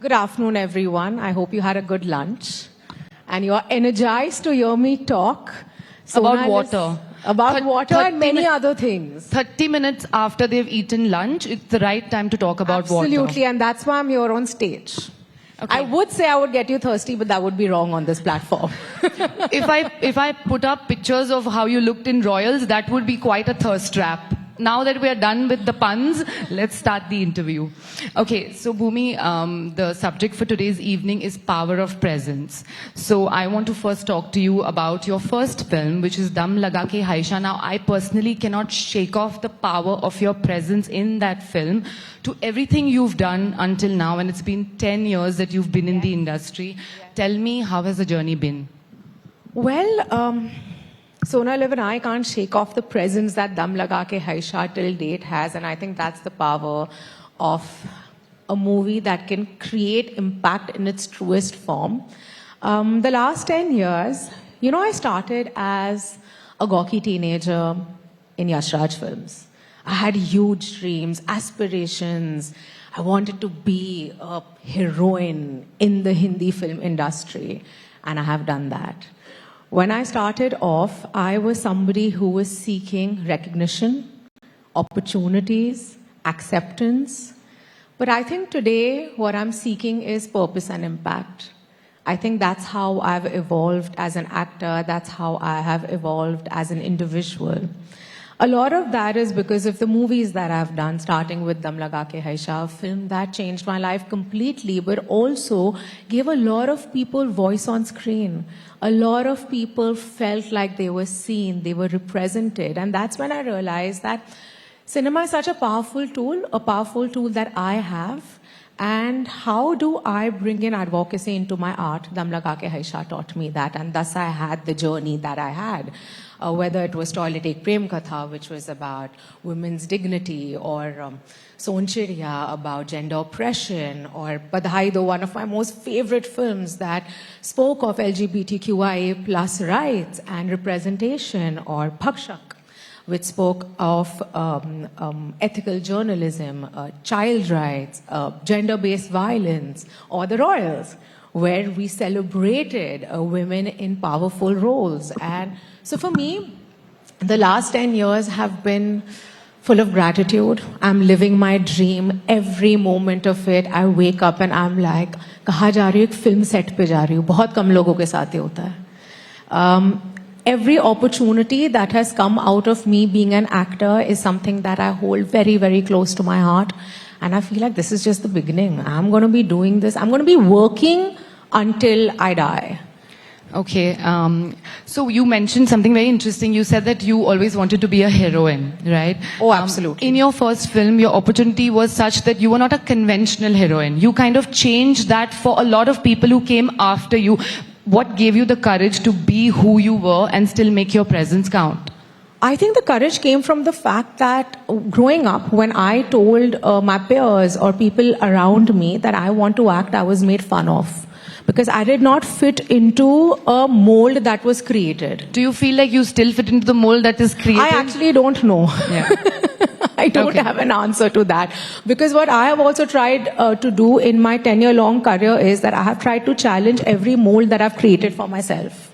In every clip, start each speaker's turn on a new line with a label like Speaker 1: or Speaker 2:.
Speaker 1: Good afternoon, everyone. I hope you had a good lunch. And you're energized to hear me talk.
Speaker 2: About water.
Speaker 1: About water and many other things.
Speaker 2: 30 minutes after they've eaten lunch, it's the right time to talk about water.
Speaker 1: Absolutely, and that's why I'm here on stage.
Speaker 2: Okay.
Speaker 1: I would say I would get you thirsty, but that would be wrong on this platform.
Speaker 2: If I put up pictures of how you looked in Royals, that would be quite a thirst trap. Now that we are done with the puns, let's start the interview. Okay, so Bhumi, the subject for today's evening is power of presence. So I want to first talk to you about your first film, which is Dum Laga Ke Haisha. Now, I personally cannot shake off the power of your presence in that film to everything you've done until now, and it's been 10 years that you've been in the industry. Tell me, how has the journey been?
Speaker 1: Well, Sonal and I can't shake off the presence that Dum Laga Ke Haisha till date has, and I think that's the power of a movie that can create impact in its truest form. The last 10 years, I started as a gawky teenager in Yash Raj films. I had huge dreams, aspirations. I wanted to be a heroine in the Hindi film industry, and I have done that. When I started off, I was somebody who was seeking recognition, opportunities, acceptance. But I think today what I'm seeking is purpose and impact. I think that's how I've evolved as an actor. That's how I have evolved as an individual. A lot of that is because of the movies that I've done, starting with Dum Laga Ke Haisha, a film that changed my life completely, but also gave a lot of people voice on screen. A lot of people felt like they were seen, they were represented. And that's when I realized that cinema is such a powerful tool that I have. And how do I bring in advocacy into my art? Dum Laga Ke Haisha taught me that, and thus I had the journey that I had. Whether it was Toilet Ek Prem Katha, which was about women's dignity, or Sonchiriya about gender oppression, or Badhai Do, one of my most favorite films that spoke of LGBTQIA plus rights and representation, or Bhakshak, which spoke of ethical journalism, child rights, gender-based violence, or The Royals, where we celebrated women in powerful roles. And so for me, the last 10 years have been full of gratitude. I'm living my dream every moment of it. I wake up and I'm like, कहाँ जा रही हूँ? एक film set पे जा रही हूँ. बहुत कम लोगों के साथ ये होता है. Every opportunity that has come out of me being an actor is something that I hold very, very close to my heart. And I feel like this is just the beginning. I'm going to be doing this. I'm going to be working until I die.
Speaker 2: Okay, so you mentioned something very interesting. You said that you always wanted to be a heroine, right?
Speaker 1: Oh, absolutely.
Speaker 2: In your first film, your opportunity was such that you were not a conventional heroine. You kind of changed that for a lot of people who came after you. What gave you the courage to be who you were and still make your presence count?
Speaker 1: I think the courage came from the fact that growing up, when I told my peers or people around me that I want to act, I was made fun of. Because I did not fit into a mold that was created.
Speaker 2: Do you feel like you still fit into the mold that is created?
Speaker 1: I actually don't know.
Speaker 2: Yeah.
Speaker 1: I don't have an answer to that. Because what I have also tried to do in my 10-year-long career is that I have tried to challenge every mold that I've created for myself.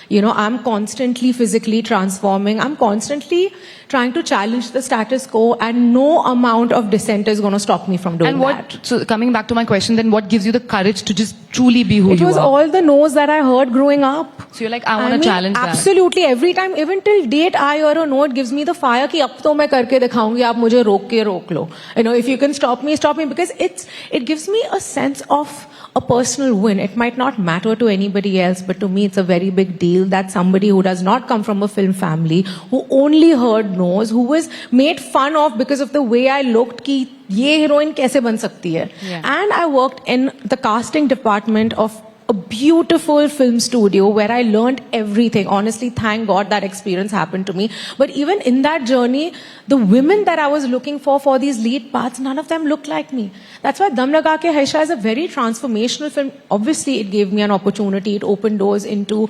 Speaker 1: I'm constantly physically transforming. I'm constantly trying to challenge the status quo, and no amount of dissent is going to stop me from doing that.
Speaker 2: So coming back to my question, then what gives you the courage to just truly be who you are?
Speaker 1: It was all the no's that I heard growing up.
Speaker 2: So you're like, I want to challenge that.
Speaker 1: Absolutely. Every time, even till date, I hear a no, it gives me the fire कि अब तो मैं करके दिखाऊंगी, आप मुझे रोक के रोक लो. If you can stop me, because it gives me a sense of a personal win. It might not matter to anybody else, but to me it's a very big deal that somebody who does not come from a film family, who only heard no's, who was made fun of because of the way I looked, कि ये heroine कैसे बन सकती है. And I worked in the casting department of a beautiful film studio where I learned everything. Honestly, thank God that experience happened to me. But even in that journey, the women that I was looking for these lead parts, none of them looked like me. That's why Dum Laga Ke Haisha is a very transformational film. Obviously, it gave me an opportunity. It opened doors into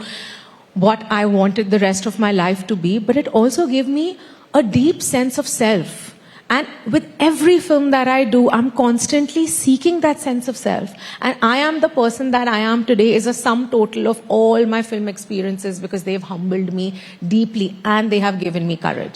Speaker 1: what I wanted the rest of my life to be. But it also gave me a deep sense of self. And with every film that I do, I'm constantly seeking that sense of self. And I am the person that I am today is a sum total of all my film experiences because they've humbled me deeply and they have given me courage.